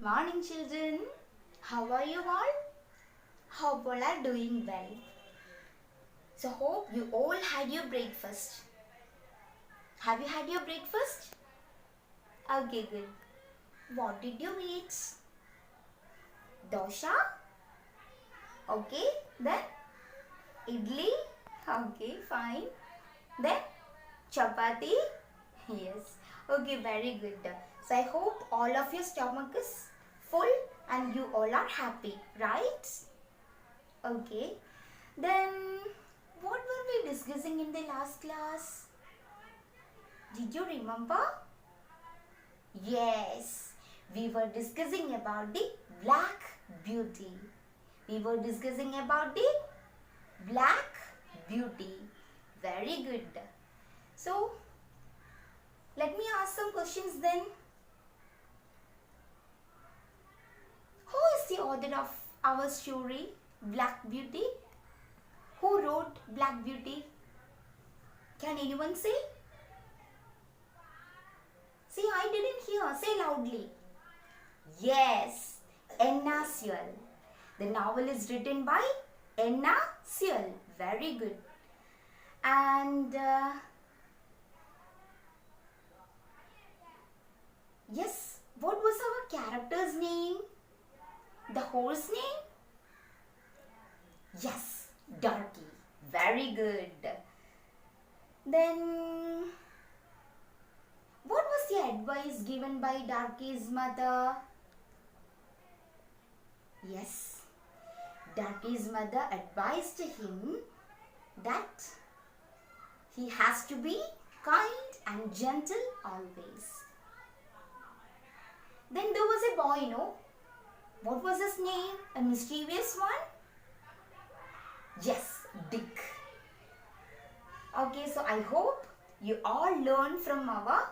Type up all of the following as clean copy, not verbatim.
Morning children. How are you all? Hope all are doing well. So hope you all had your breakfast. Have you had your breakfast? Okay, good. What did you eat? Dosha? Okay, then idli? Okay, fine. Then chapati? Yes. Okay, very good. So I hope all of your stomach is full and you all are happy, right? Okay. Then what were we discussing in the last class? Did you remember? Yes. We were discussing about the black beauty. We were discussing about the black beauty. Very good. So, let me ask some questions then. Who is the author of our story, Black Beauty? Who wrote Black Beauty? Can anyone say? See, I didn't hear. Say loudly. Yes, Anna Sewell. The novel is written by Anna Sewell. Very good. And yes, what was our character's name? The horse name? Yes, Darky. Very good. Then, what was the advice given by Darky's mother? Yes, Darky's mother advised him that he has to be kind and gentle always. Then there was a boy, no? What was his name? A mischievous one? Yes, Dick. Okay, so I hope you all learned from our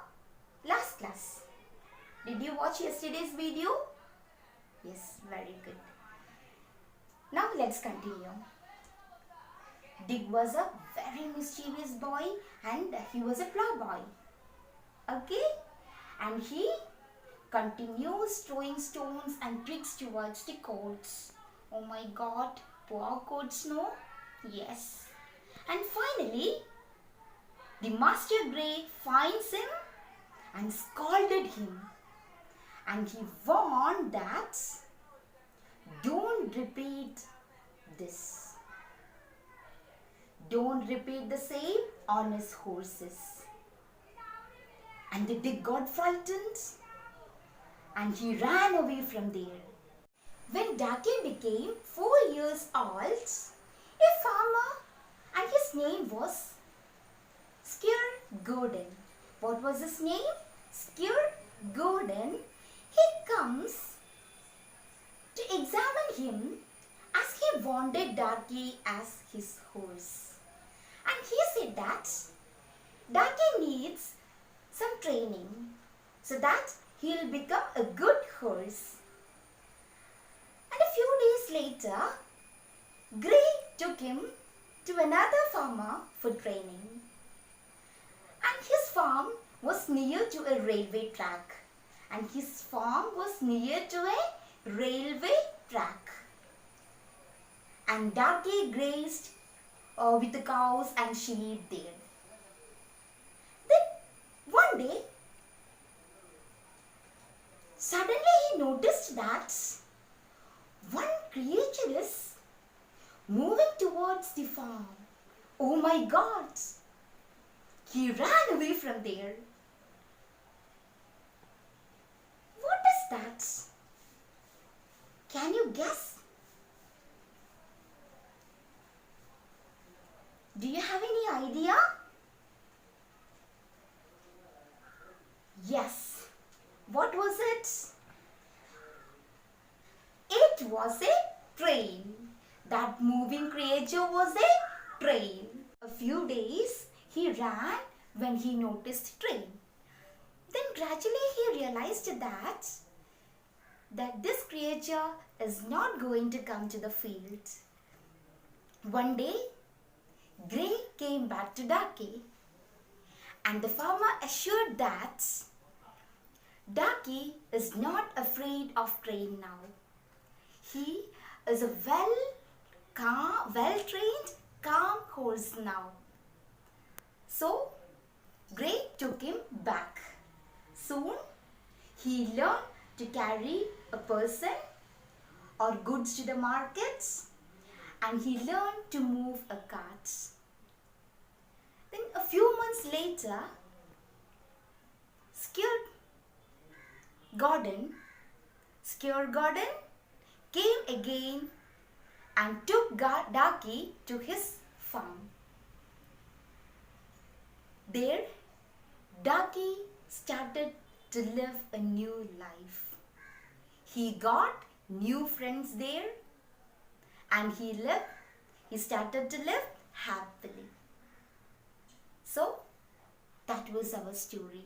last class. Did you watch yesterday's video? Yes, very good. Now let's continue. Dick was a very mischievous boy and he was a plowboy. Okay? And he continues throwing stones and bricks towards the coats. Oh my God, poor coats, no? Yes. And finally, the Master Grey finds him and scolded him. And he warned that don't repeat this. Don't repeat the same on his horses. And the Dick got frightened and he ran away from there. When Darky became 4 years old, a farmer and his name was Squire Gordon. What was his name? Squire Gordon. He comes to examine him as he wanted Darky as his horse. And he said that Darky needs some training so that he'll become a good horse. And a few days later, Grey took him to another farmer for training. And his farm was near to a railway track. And his farm was near to a railway track. And Darky grazed with the cows and sheep there. Then one day, suddenly he noticed that one creature is moving towards the farm. Oh my God! He ran away from there. What is that? Can you guess? Do you have any idea? Yes. What was it? It was a train. That moving creature was a train. A few days he ran when he noticed train. Then gradually he realized that this creature is not going to come to the field. One day, Grey came back to Darky and the farmer assured that Ducky is not afraid of train now. He is a well-trained, calm horse now. So, Gray took him back. Soon, he learned to carry a person or goods to the markets, and he learned to move a cart. Then a few months later, Scared Gordon came again and took Ducky to his farm. There, Ducky started to live a new life. He got new friends there, and he started to live happily. So, that was our story.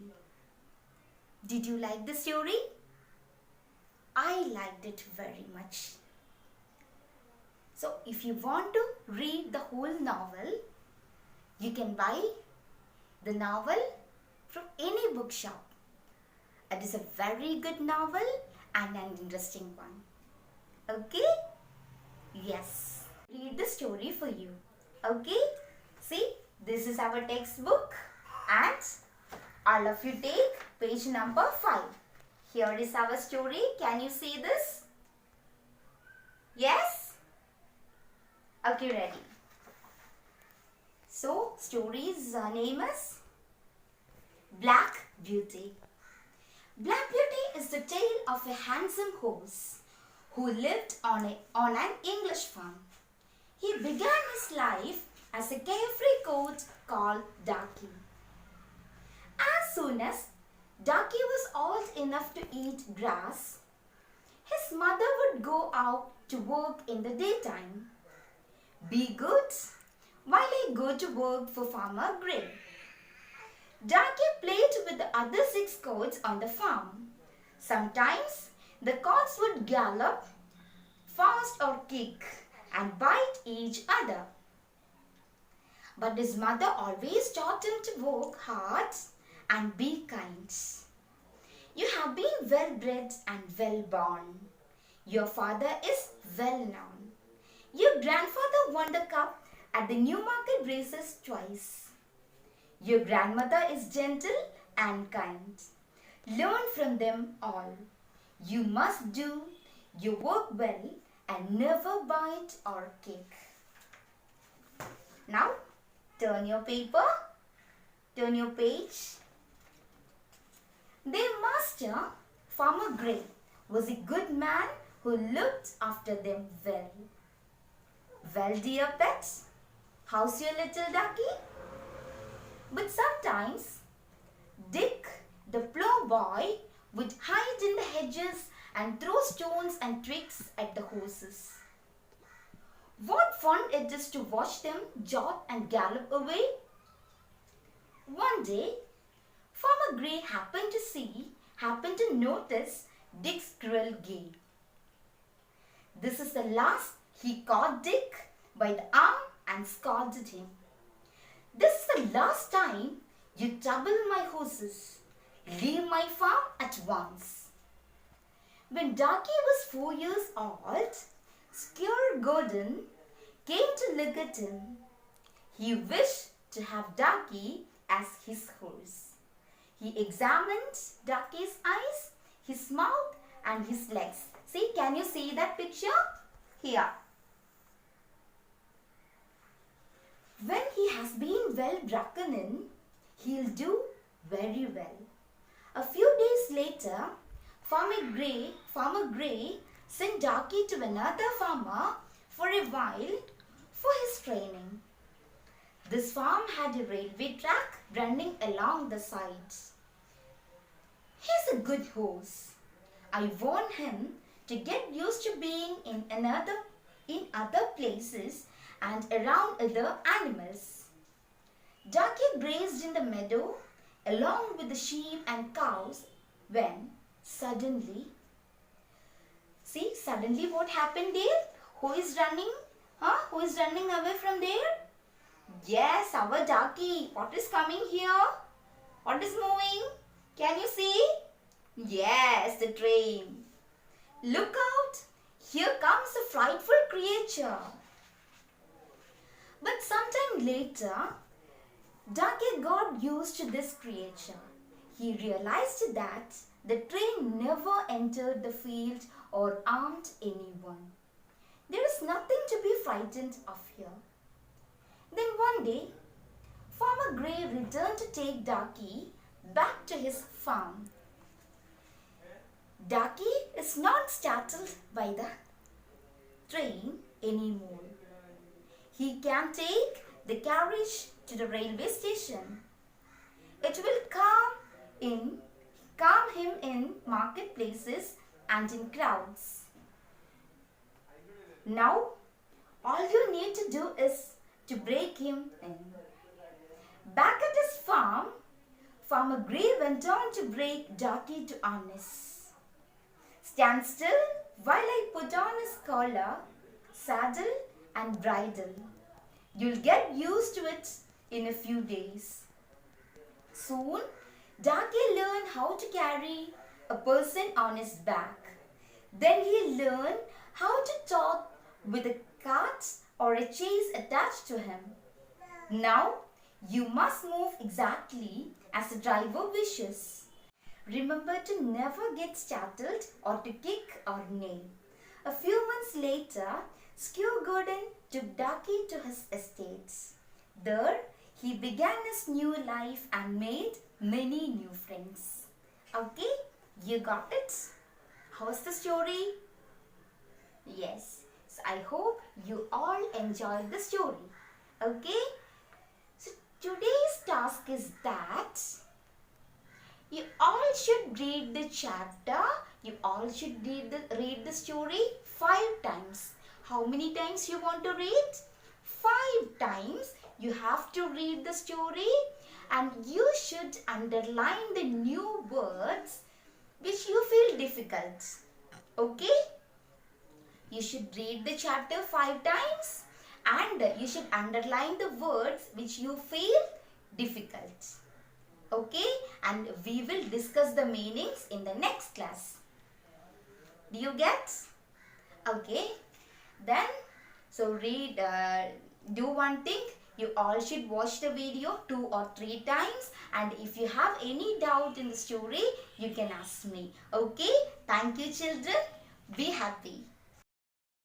Did you like the story? I liked it very much. So, if you want to read the whole novel, you can buy the novel from any bookshop. It is a very good novel and an interesting one. Okay? Yes. Read the story for you. Okay? See, this is our textbook and all of you take page number 5. Here is our story. Can you see this? Yes? Okay, ready. So, story's name is Black Beauty. Black Beauty is the tale of a handsome horse who lived on an English farm. He began his life as a carefree colt called Ducky. As soon as Ducky was old enough to eat grass, his mother would go out to work in the daytime. Be good while I go to work for Farmer Gray. Ducky played with the other 6 goats on the farm. Sometimes the goats would gallop fast or kick and bite each other. But his mother always taught him to work hard and be kind. You have been well bred and well born. Your father is well known. Your grandfather won the cup at the Newmarket races twice. Your grandmother is gentle and kind. Learn from them all. You must do your work well and never bite or kick. Now, turn your page. Their master, Farmer Gray, was a good man who looked after them well. Well, dear pets, how's your little ducky? But sometimes Dick, the plowboy, would hide in the hedges and throw stones and twigs at the horses. What fun it is to watch them jog and gallop away. One day, Farmer Gray happened to notice Dick's cruel game. This is the last he caught Dick by the arm and scolded him. This is the last time you trouble my horses. Leave my farm at once. When Ducky was 4 years old, Scared Gordon came to look at him. He wished to have Ducky as his horse. He examined Ducky's eyes, his mouth and his legs. See, can you see that picture? Here. When he has been well broken in, he'll do very well. A few days later, Farmer Gray sent Ducky to another farmer for a while for his training. This farm had a railway track running along the sides. He's a good horse. I want him to get used to being in other places and around other animals. Ducky grazed in the meadow along with the sheep and cows when suddenly what happened there? Who is running? Who is running away from there? Yes, our Ducky. What is coming here? What is moving? Can you see? Yes, the train. Look out! Here comes a frightful creature. But sometime later, Ducky got used to this creature. He realized that the train never entered the field or harmed anyone. There is nothing to be frightened of here. Then one day, Farmer Gray returned to take Ducky back to his farm. Ducky is not startled by the train anymore. He can take the carriage to the railway station. It will calm him in marketplaces and in crowds. Now, all you need to do is to break him in. Back at his farm, Farmer Gray went on to break Ducky to harness. Stand still while I put on his collar, saddle and bridle. You'll get used to it in a few days. Soon, Ducky learned how to carry a person on his back. Then he learned how to talk with a cart or a chaise attached to him. Now, you must move exactly as the driver wishes. Remember to never get startled or to kick or neigh. A few months later, Skew Gordon took Ducky to his estates. There, he began his new life and made many new friends. Okay, you got it? How's the story? Yes, so I hope you all enjoyed the story. Okay, so today's task is that you all should read the chapter. You all should read the story 5 times. How many times you want to read? 5 times. You have to read the story and you should underline the new words which you feel difficult. Okay? You should read the chapter 5 times and you should underline the words which you feel difficult. Okay? And we will discuss the meanings in the next class. Do you get? Okay. Then, so do one thing. You all should watch the video 2 or 3 times. And if you have any doubt in the story, you can ask me. Okay? Thank you, children. Be happy.